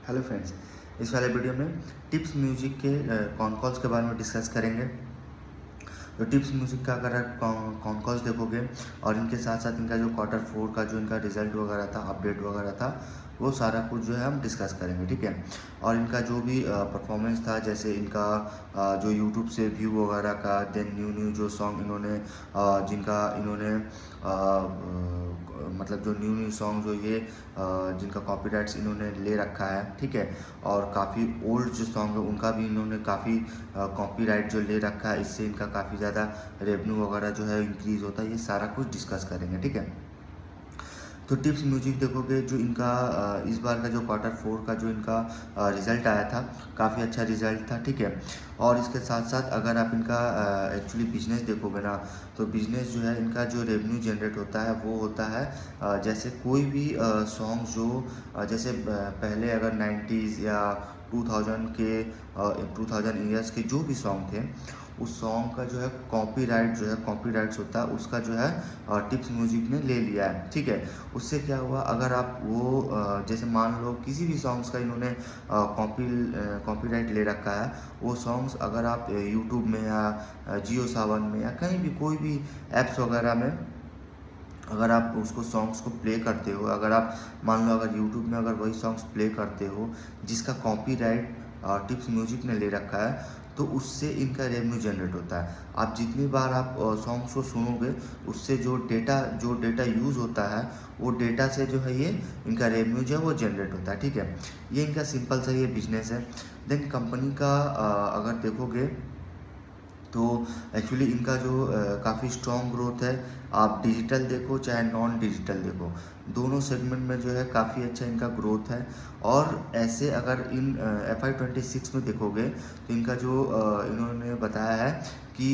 Hello friends, इस वाले video में टिप्स म्यूजिक के कॉन कॉल्स के बारे में डिस्कस करेंगे। तो टिप्स म्यूजिक का अगर आप कॉन कॉल्स देखोगे और इनके साथ साथ इनका जो Q4 का जो इनका रिजल्ट वगैरह था, अपडेट वगैरह था, वो सारा कुछ जो है हम डिस्कस करेंगे, ठीक है। और इनका जो भी परफॉर्मेंस था, जैसे इनका जो यूट्यूब से व्यू वगैरह का, देन न्यू न्यू जो सॉन्ग इन्होंने जिनका इन्होंने मतलब जो न्यू न्यू सॉन्ग जो ये जिनका कॉपीराइट्स इन्होंने ले रखा है, ठीक है। और काफ़ी ओल्ड जो सॉन्ग है उनका भी इन्होंने काफ़ी कॉपीराइट जो ले रखा है, इससे इनका काफ़ी ज़्यादा रेवेन्यू वगैरह जो है इंक्रीज़ होता है। ये सारा कुछ डिस्कस करेंगे, ठीक है। तो टिप्स म्यूजिक देखोगे, जो इनका इस बार का जो Q4 का जो इनका रिज़ल्ट आया था, काफ़ी अच्छा रिज़ल्ट था, ठीक है। और इसके साथ साथ अगर आप इनका एक्चुअली बिजनेस देखोगे ना, तो बिजनेस जो है इनका जो रेवेन्यू जनरेट होता है वो होता है जैसे कोई भी सॉन्ग जो जैसे पहले अगर 90s या 2000 के 2000 ईयर्स के जो भी सॉन्ग थे, उस सॉन्ग का जो है कॉपीराइट जो है कॉपीराइट्स होता है उसका जो है टिप्स म्यूजिक ने ले लिया है, ठीक है। उससे क्या हुआ, अगर आप वो जैसे मान लो किसी भी सॉन्ग्स का इन्होंने कॉपीराइट ले रखा है, वो सॉन्ग्स अगर आप यूट्यूब में या जियो सावन में या कहीं भी कोई भी ऐप्स वगैरह में अगर आप उसको सॉन्ग्स को प्ले करते हो, अगर आप मान लो अगर यूट्यूब में अगर वही सॉन्ग्स प्ले करते हो जिसका कॉपीराइट टिप्स म्यूजिक ने ले रखा है, तो उससे इनका रेवेन्यू जनरेट होता है। आप जितनी बार आप सॉन्ग्स को सुनोगे, उससे जो डेटा यूज़ होता है, वो डेटा से जो है ये इनका रेवेन्यू जो है वो जनरेट होता है, ठीक है। ये इनका सिंपल सा ये बिजनेस है। देन कंपनी का अगर देखोगे तो एक्चुअली इनका जो काफ़ी स्ट्रॉन्ग ग्रोथ है, आप डिजिटल देखो चाहे नॉन डिजिटल देखो, दोनों सेगमेंट में जो है काफ़ी अच्छा इनका ग्रोथ है। और ऐसे अगर इन FY26 में देखोगे तो इनका जो इन्होंने बताया है कि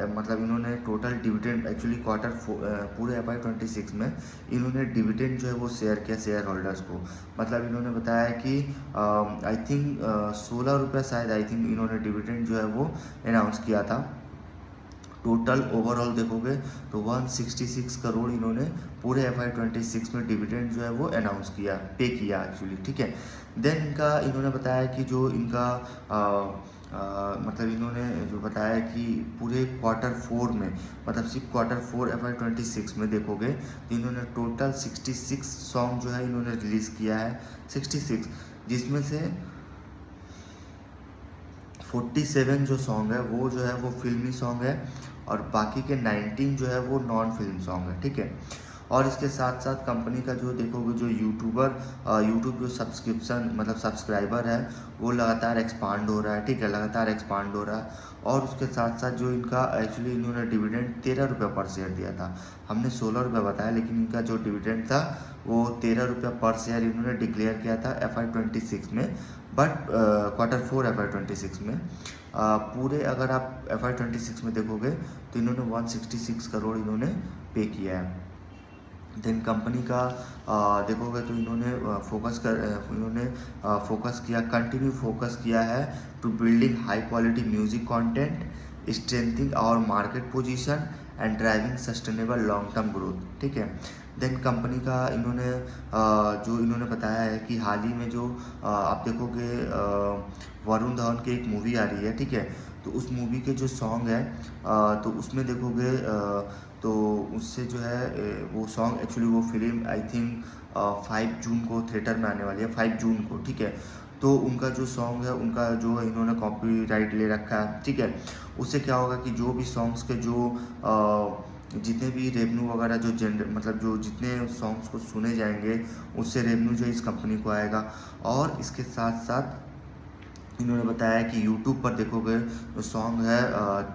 मतलब इन्होंने टोटल डिविडेंड एक्चुअली पूरे FY26 में इन्होंने डिविडेंड जो है वो शेयर किया शेयर होल्डर्स को। मतलब इन्होंने बताया कि आई थिंक 16 रुपये शायद आई थिंक इन्होंने डिविडेंड जो है वो अनाउंस किया था। टोटल ओवरऑल देखोगे तो 166 करोड़ इन्होंने पूरे FY26 में डिविडेंड जो है वो अनाउंस किया, पे किया एक्चुअली, ठीक है। देन इनका इन्होंने बताया कि जो इनका मतलब इन्होंने जो बताया कि पूरे Q4 में, मतलब सिर्फ Q4 FY26 में देखोगे तो इन्होंने टोटल 66 सॉन्ग जो है इन्होंने रिलीज़ किया है, 66, जिसमें से 47 जो सॉन्ग है वो जो है वो फिल्मी सॉन्ग है और बाकी के 19 जो है वो नॉन फिल्म सॉन्ग है, ठीक है। और इसके साथ साथ कंपनी का जो देखोगे जो यूट्यूब जो सब्सक्रिप्शन मतलब सब्सक्राइबर है वो लगातार एक्सपांड हो रहा है, ठीक है, लगातार एक्सपांड हो रहा है। और उसके साथ साथ जो इनका एक्चुअली इन्होंने डिविडेंड 13 रुपये पर शेयर दिया था, हमने 16 रुपये बताया, लेकिन इनका जो डिविडेंड था वो 13 रुपये पर शेयर इन्होंने डिक्लेयर किया था FY26 में। बट Q4 FY26 में पूरे अगर आप FY26 में देखोगे तो इन्होंने 166 करोड़ इन्होंने पे किया है। देन कंपनी का देखोगे तो इन्होंने कंटिन्यू फोकस किया है to building high quality music content, strengthening our market position and driving sustainable long term growth, ठीक है। देन कंपनी का इन्होंने जो इन्होंने बताया है कि हाल ही में जो आप देखोगे वरुण धवन की एक मूवी आ रही है, ठीक है। तो उस मूवी के जो सॉन्ग है तो उसमें देखोगे तो उससे जो है वो सॉन्ग एक्चुअली वो फिल्म आई थिंक 5 जून को थिएटर में आने वाली है, 5 जून को, ठीक है। तो उनका जो सॉन्ग है उनका जो इन्होंने कॉपीराइट ले रखा है, ठीक है। उससे क्या होगा कि जो भी सॉन्ग्स के जो जितने भी रेवेन्यू वगैरह जो मतलब जो जितने सॉन्ग्स को सुने जाएंगे, उससे रेवेन्यू जो इस कंपनी को आएगा। और इसके साथ साथ इन्होंने बताया कि यूट्यूब पर देखोगे जो सॉन्ग है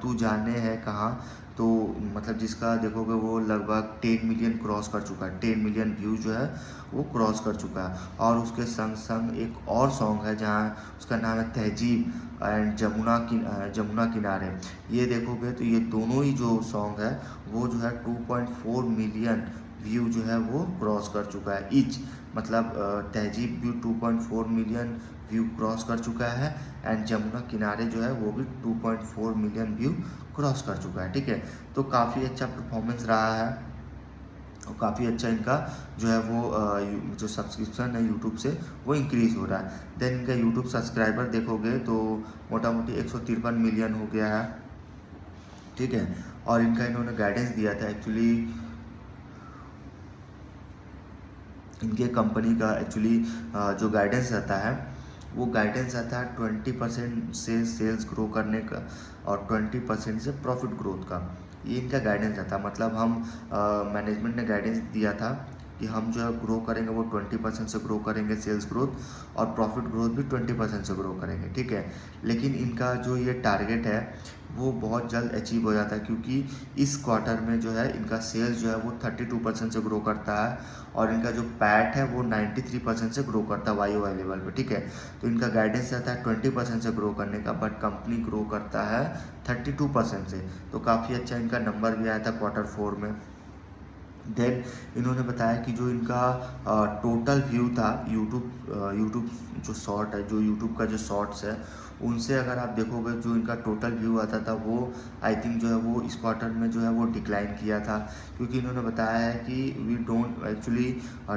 तू जाने है कहाँ, तो मतलब जिसका देखोगे वो लगभग 10 मिलियन क्रॉस कर चुका है, 10 मिलियन व्यू जो है वो क्रॉस कर चुका है। और उसके संग संग एक और सॉन्ग है जहाँ उसका नाम है तहजीब एंड जमुना किनारे। ये देखोगे तो ये दोनों ही जो सॉन्ग है वो जो है 2.4 मिलियन व्यू जो है वो क्रॉस कर चुका है ईच। मतलब तहजीब व्यू 2.4 मिलियन व्यू क्रॉस कर चुका है एंड जमुना किनारे जो है वो भी 2.4 मिलियन व्यू क्रॉस कर चुका है, ठीक है। तो काफ़ी अच्छा परफॉर्मेंस रहा है और काफ़ी अच्छा इनका जो है वो जो सब्सक्रिप्शन है यूट्यूब से वो इंक्रीज़ हो रहा है। देन इनका यूट्यूब सब्सक्राइबर देखोगे तो मोटा मोटी 153 मिलियन हो गया है, ठीक है। और इनका इन्होंने गाइडेंस दिया था एक्चुअली, इनके कंपनी का एक्चुअली जो गाइडेंस रहता है वो गाइडेंस आता है 20% से सेल्स ग्रो करने का और 20% से प्रॉफिट ग्रोथ का। ये इनका गाइडेंस रहता है। मतलब हम मैनेजमेंट ने गाइडेंस दिया था कि हम जो है ग्रो करेंगे वो 20% से ग्रो करेंगे सेल्स ग्रोथ, और प्रॉफिट ग्रोथ भी 20% से ग्रो करेंगे, ठीक है। लेकिन इनका जो ये टारगेट है वो बहुत जल्द अचीव हो जाता है, क्योंकि इस क्वार्टर में जो है इनका सेल्स जो है वो 32% से ग्रो करता है, और इनका जो पैट है वो 93% से ग्रो करता है YoY लेवल पे, ठीक है। तो इनका गाइडेंस रहता है 20% से ग्रो करने का, बट कंपनी ग्रो करता है 32% से। तो काफ़ी अच्छा इनका नंबर भी आया था Q4 में। देन इन्होंने बताया कि जो इनका टोटल व्यू था यूट्यूब जो शॉर्ट है, जो यूट्यूब का जो शॉर्ट्स है, उनसे अगर आप देखोगे जो इनका टोटल व्यू आता था वो आई थिंक जो है वो इस क्वार्टर में जो है वो डिक्लाइन किया था, क्योंकि इन्होंने बताया है कि वी डोंट एक्चुअली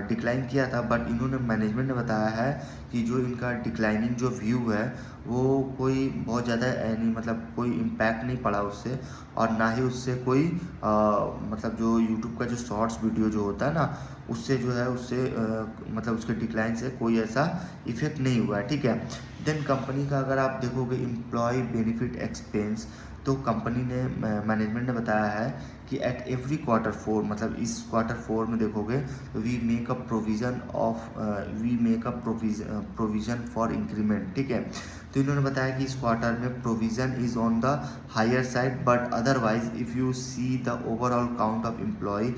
डिक्लाइन किया था, बट इन्होंने मैनेजमेंट ने बताया है कि जो इनका डिक्लाइनिंग जो व्यू है वो कोई बहुत ज़्यादा नहीं, मतलब कोई इम्पैक्ट नहीं पड़ा उससे, और ना ही उससे कोई मतलब जो यूट्यूब का जो शॉर्ट्स वीडियो जो होता है ना उससे जो है उससे मतलब उसके डिक्लाइन से कोई ऐसा इफेक्ट नहीं हुआ है, ठीक है। देन कंपनी का अगर आप देखोगे एम्प्लॉय बेनिफिट एक्सपेंस, तो कंपनी ने मैनेजमेंट ने बताया है कि एट एवरी Q4, मतलब इस Q4 में देखोगे तो we make a provision for increment, ठीक है। तो इन्होंने बताया कि इस क्वार्टर में provision is on the higher side, but otherwise if you see the overall count of employ,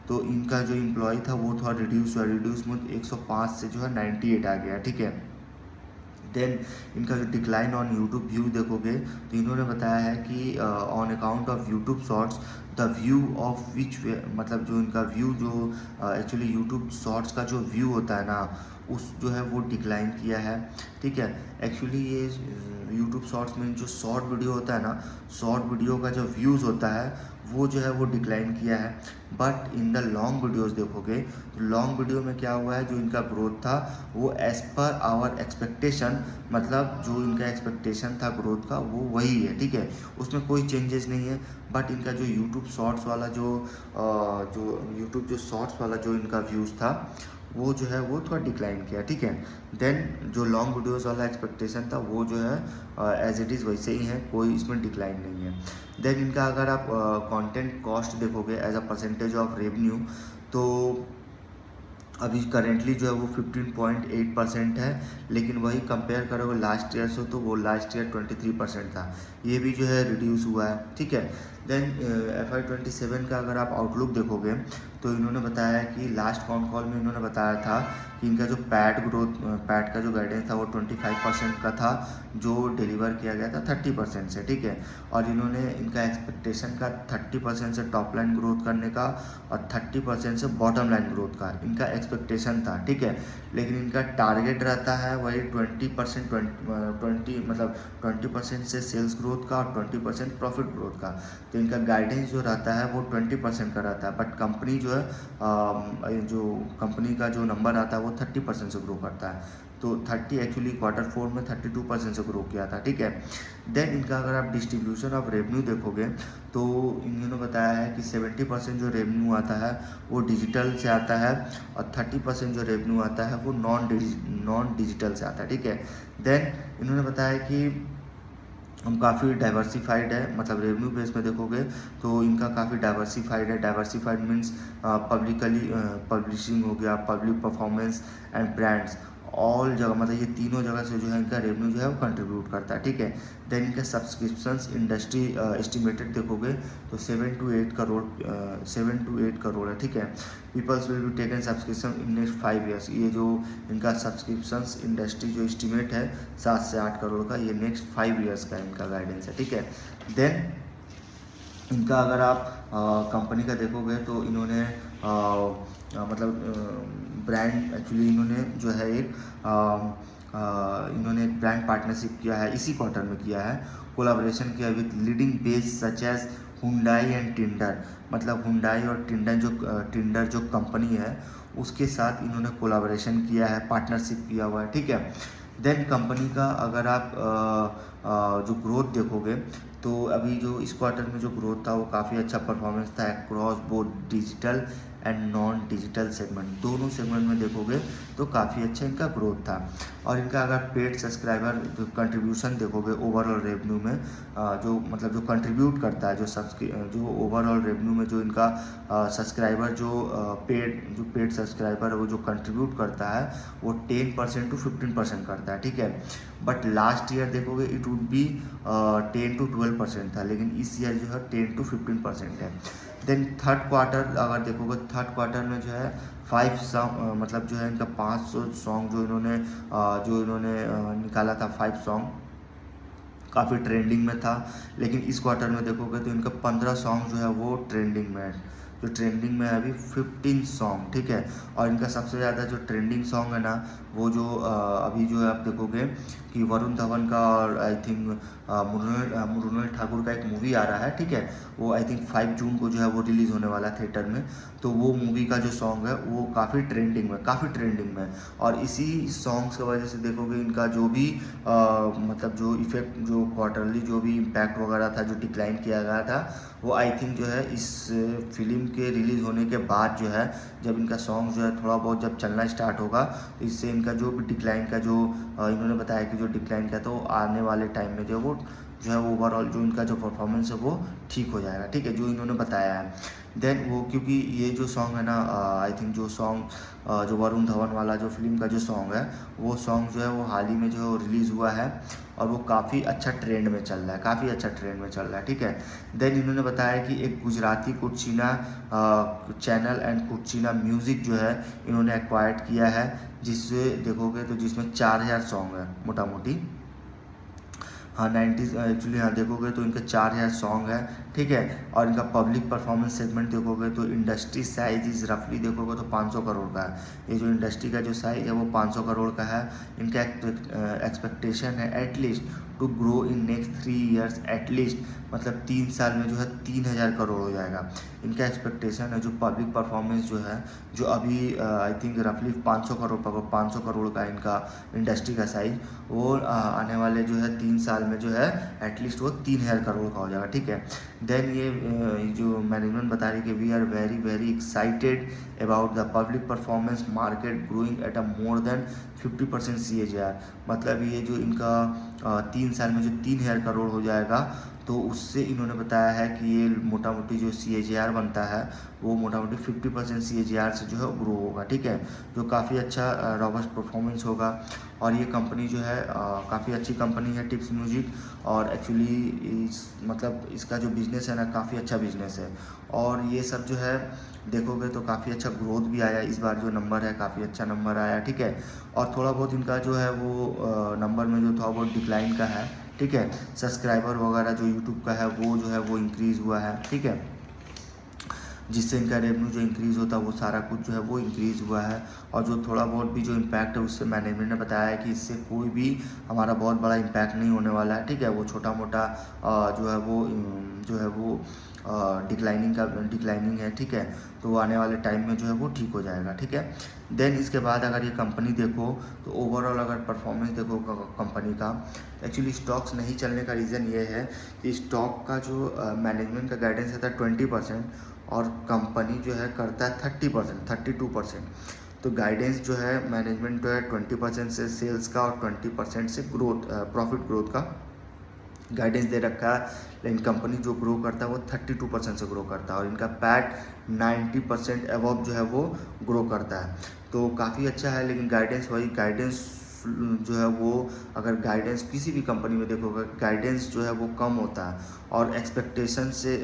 तो इनका जो एम्प्लॉय था वो थोड़ा रिड्यूस में 105 से जो है 98 आ गया, ठीक है। देन इनका जो डिक्लाइन ऑन यूट्यूब व्यू देखोगे तो इन्होंने बताया है कि on account of YouTube shorts the view of which, मतलब जो इनका व्यू जो एक्चुअली यूट्यूब शॉर्ट्स का जो व्यू होता है ना उस जो है वो डिक्लाइन किया है, ठीक है। एक्चुअली ये यूट्यूब शॉर्ट्स में जो शॉर्ट वीडियो होता है ना, शॉर्ट वीडियो का जो व्यूज़ होता है वो जो है वो डिक्लाइन किया है, but in the long videos देखोगे तो लॉन्ग वीडियो में क्या हुआ है, जो इनका ग्रोथ था वो एज़ पर आवर एक्सपेक्टेशन, मतलब जो इनका एक्सपेक्टेशन था ग्रोथ का वो वही है, ठीक है। उसमें कोई चेंजेस नहीं है, बट इनका जो यूट्यूब शॉर्ट्स वाला जो यूट्यूब जो शॉर्ट्स वाला जो इनका व्यूज़ था वो जो है वो थोड़ा डिक्लाइन किया, ठीक है। देन जो लॉन्ग वीडियोस वाला एक्सपेक्टेशन था वो जो है एज इट इज़ वैसे ही है, कोई इसमें डिक्लाइन नहीं है। देन इनका अगर आप कंटेंट कॉस्ट देखोगे as a percentage of revenue, तो अभी करेंटली जो है वो 15.8% है, लेकिन वही कंपेयर करोगे लास्ट ईयर से तो वो लास्ट ईयर 23% था, ये भी जो है रिड्यूस हुआ है, ठीक है। देन FY27 का अगर आप आउटलुक देखोगे तो इन्होंने बताया कि लास्ट कॉल में इन्होंने बताया था कि इनका जो पैट का जो गाइडेंस था वो 25% का था, जो डिलीवर किया गया था 30% से, ठीक है। और इन्होंने इनका एक्सपेक्टेशन का 30% से टॉप लाइन ग्रोथ करने का और 30% से बॉटम लाइन ग्रोथ का इनका एक्सपेक्टेशन था, ठीक है। लेकिन इनका टारगेट रहता है वही 20% 20 मतलब 20% से सेल्स ग्रोथ का और 20% प्रॉफिट ग्रोथ का। तो इनका गाइडेंस जो रहता है वो 20% का रहता है, बट कंपनी जो है जो कंपनी का जो नंबर आता है वो 30% से ग्रो करता है। तो 30 एक्चुअली Q4 में 32% से ग्रो किया था, ठीक है। देन इनका अगर आप डिस्ट्रीब्यूशन ऑफ रेवेन्यू देखोगे तो इन्होंने बताया है कि 70% जो रेवेन्यू आता है वो डिजिटल से आता है और 30% जो रेवेन्यू आता है वो नॉन डिजिटल से आता है, ठीक है। देन इन्होंने बताया कि हम काफ़ी डाइवर्सिफाइड है, मतलब रेवेन्यू बेस में देखोगे तो इनका काफ़ी डाइवर्सिफाइड है। डाइवर्सिफाइड मीन्स पब्लिकली पब्लिशिंग हो गया, public performance and brands, all जगह मतलब ये तीनों जगह से जो है इनका रेवेन्यू जो है वो कंट्रीब्यूट करता है, ठीक है। देन इनका सब्सक्रिप्शंस इंडस्ट्री एस्टिमेटेड देखोगे तो 7 to 8 करोड़ है, ठीक है। Peoples will be taken subscription in next 5 years, ये जो इनका सब्सक्रिप्शंस इंडस्ट्री जो एस्टिमेट है 7 से 8 करोड़ का, ये नेक्स्ट 5 years का इनका गाइडेंस है, ठीक है। देन इनका अगर आप कंपनी का देखोगे तो इन्होंने मतलब ब्रांड एक्चुअली इन्होंने जो है इन्होंने ब्रांड पार्टनरशिप किया है, इसी क्वार्टर में किया है, कोलैबोरेशन किया with leading base such as Hyundai and Tinder, मतलब हुंडई और टिंडर जो कंपनी है उसके साथ इन्होंने कोलाबोरेशन किया है, पार्टनरशिप किया हुआ है, ठीक है। देन कंपनी का अगर आप जो ग्रोथ देखोगे तो अभी जो इस क्वार्टर में जो ग्रोथ था वो काफ़ी अच्छा परफॉर्मेंस था across both digital and non digital segment, दोनों सेगमेंट में देखोगे तो काफ़ी अच्छा इनका ग्रोथ था। और इनका अगर पेड सब्सक्राइबर जो कंट्रीब्यूशन देखोगे ओवरऑल रेवेन्यू में, जो मतलब जो कंट्रीब्यूट करता है जो ओवरऑल रेवेन्यू में जो इनका सब्सक्राइबर जो पेड सब्सक्राइबर वो जो कंट्रीब्यूट करता है वो 10% to 15% करता है, ठीक है। बट लास्ट ईयर देखोगे इट वुड बी 10 to 12% था, लेकिन इस ईयर जो है 10 to 15% है। देन थर्ड क्वार्टर अगर देखोगे, थर्ड क्वार्टर में जो है 5 सॉन्ग, मतलब जो है इनका 500 सॉन्ग जो इन्होंने निकाला था, 5 सॉन्ग काफ़ी ट्रेंडिंग में था। लेकिन इस क्वार्टर में देखोगे तो इनका 15 सॉन्ग जो है वो ट्रेंडिंग में है, जो ट्रेंडिंग में है अभी 15 सॉन्ग, ठीक है। और इनका सबसे ज़्यादा जो ट्रेंडिंग सॉन्ग है ना वो जो अभी जो है आप देखोगे कि वरुण धवन का और आई थिंक मृणाल ठाकुर का एक मूवी आ रहा है, ठीक है। वो आई थिंक 5 जून को जो है वो रिलीज़ होने वाला है थिएटर में, तो वो मूवी का जो सॉन्ग है वो काफ़ी ट्रेंडिंग में। और इसी सॉन्ग्स की वजह से देखोगे इनका जो भी मतलब जो इफेक्ट, जो क्वार्टरली जो भी इम्पैक्ट वगैरह था, जो डिक्लाइन किया गया था, वो आई थिंक जो है इस फिल्म के रिलीज़ होने के बाद जो है, जब इनका सॉन्ग जो है थोड़ा बहुत जब चलना स्टार्ट होगा तो इससे इनका जो भी डिक्लाइन का जो इन्होंने बताया कि जो डिक्लाइन का, तो आने वाले टाइम में जो है ओवरऑल जो इनका जो परफॉर्मेंस है वो ठीक हो जाएगा, ठीक है, जो इन्होंने बताया है। देन वो क्योंकि ये जो सॉन्ग है ना, आई थिंक जो सॉन्ग जो वरुण धवन वाला जो फिल्म का जो सॉन्ग है, वो सॉन्ग जो है वो हाल ही में जो रिलीज़ हुआ है और वो काफ़ी अच्छा ट्रेंड में चल रहा है, ठीक है। देन इन्होंने बताया कि एक गुजराती कुर्चीना चैनल एंड कुर्चीना म्यूज़िक जो है इन्होंने एक्वायर्ड किया है, जिससे देखोगे तो जिसमें 4000 सॉन्ग है मोटा मोटी, हाँ 90s एक्चुअली, हाँ देखोगे तो इनके 4000 सॉन्ग है, ठीक है। और इनका पब्लिक परफॉर्मेंस सेगमेंट देखोगे तो इंडस्ट्री साइज इज रफली देखोगे तो 500 करोड़ का है। ये जो इंडस्ट्री का जो साइज है वो 500 करोड़ का है। इनका एक्सपेक्टेशन है at least to grow in next 3 years at least, मतलब 3 साल में जो है 3000 करोड़ हो जाएगा। इनका एक्सपेक्टेशन है जो पब्लिक परफॉर्मेंस जो है, जो अभी आई थिंक रफली 500 करोड़ का इनका इंडस्ट्री का साइज, वो आने वाले जो है 3 साल में जो है एटलीस्ट वो 3000 करोड़ का हो जाएगा, ठीक है। देन ये जो मैनेजमेंट बता रही है कि we are very very excited about the public performance market growing at a more than 50% CAGR, मतलब ये जो इनका 3 साल में जो 3000 करोड़ हो जाएगा, तो उससे इन्होंने बताया है कि ये मोटा मोटी जो CAGR बनता है वो मोटा मोटी 50% CAGR से जो है ग्रो होगा, ठीक है, जो काफ़ी अच्छा रॉबस्ट परफॉर्मेंस होगा। और ये कंपनी जो है काफ़ी अच्छी कंपनी है टिप्स म्यूजिक, और एक्चुअली मतलब इसका जो बिज़नेस है ना काफ़ी अच्छा बिज़नेस है। और ये सब जो है देखोगे तो काफ़ी अच्छा ग्रोथ भी आया इस बार, जो नंबर है काफ़ी अच्छा नंबर आया, ठीक है। और थोड़ा बहुत इनका जो है वो नंबर में जो थोड़ा बहुत डिक्लाइन का है, ठीक है। सब्सक्राइबर वगैरह जो यूट्यूब का है वो जो है वो इंक्रीज़ हुआ है, ठीक है, जिससे इनका रेवेन्यू जो इंक्रीज़ होता है वो सारा कुछ जो है वो इंक्रीज़ हुआ है। और जो थोड़ा बहुत भी जो इम्पैक्ट है उससे मैनेजमेंट ने बताया है कि इससे कोई भी हमारा बहुत बड़ा इम्पैक्ट नहीं होने वाला है, ठीक है। वो छोटा मोटा जो है वो डिक्लाइनिंग है, ठीक है, तो आने वाले टाइम में जो है वो ठीक हो जाएगा, ठीक है। देन इसके बाद अगर ये कंपनी देखो तो ओवरऑल अगर परफॉर्मेंस देखो कंपनी का, एक्चुअली स्टॉक्स नहीं चलने का रीज़न ये है कि स्टॉक का जो मैनेजमेंट का गाइडेंस रहता है 20% और कंपनी जो है करता है 30%, 32%। तो गाइडेंस जो है मैनेजमेंट जो है 20% से सेल्स का और 20% से प्रॉफिट ग्रोथ का गाइडेंस दे रखा है, लेकिन कंपनी जो ग्रो करता है वो 32% से ग्रो करता है, और इनका पैट 90% अबव जो है वो ग्रो करता है, तो काफ़ी अच्छा है। लेकिन गाइडेंस जो है वो, अगर गाइडेंस किसी भी कंपनी में देखोगे गाइडेंस जो है वो कम होता है और एक्सपेक्टेशन से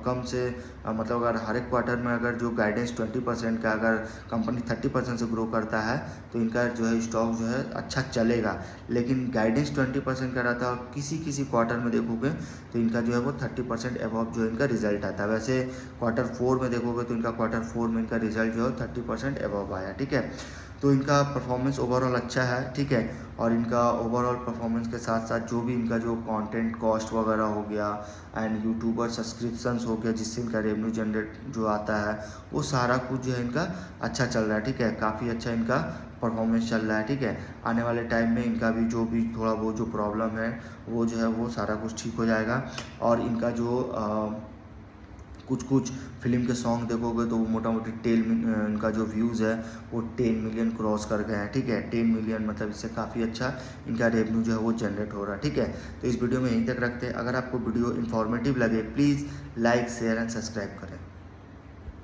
कम से मतलब अगर हर एक क्वार्टर में अगर जो गाइडेंस 20% का अगर कंपनी 30% से ग्रो करता है तो इनका जो है स्टॉक जो है अच्छा चलेगा। लेकिन गाइडेंस 20% का रहता है और किसी क्वार्टर में देखोगे तो इनका जो है वो 30% अबव जो इनका रिजल्ट आता है। वैसे Q4 में देखोगे तो इनका Q4 में इनका रिजल्ट जो है 30% अबव आया, ठीक है। तो इनका परफॉर्मेंस ओवरऑल अच्छा है, ठीक है। और इनका ओवरऑल परफॉर्मेंस के साथ साथ जो भी इनका जो कंटेंट कॉस्ट वगैरह हो गया एंड यूट्यूबर सब्सक्रिप्शंस हो गया, जिससे इनका रेवेन्यू जनरेट जो आता है, वो सारा कुछ जो है इनका अच्छा चल रहा है, ठीक है। काफ़ी अच्छा इनका परफॉर्मेंस चल रहा है, ठीक है। आने वाले टाइम में इनका भी जो भी थोड़ा बहुत जो प्रॉब्लम है वो जो है वो सारा कुछ ठीक हो जाएगा। और इनका जो कुछ कुछ फिल्म के सॉन्ग देखोगे तो वो मोटा मोटी इनका जो व्यूज़ है वो 10 मिलियन क्रॉस कर गए हैं, ठीक है। 10 मिलियन मतलब इससे काफ़ी अच्छा इनका रेवेन्यू जो है वो जनरेट हो रहा है, ठीक है। तो इस वीडियो में यहीं तक रखते हैं। अगर आपको वीडियो इन्फॉर्मेटिव लगे please like share and subscribe करें।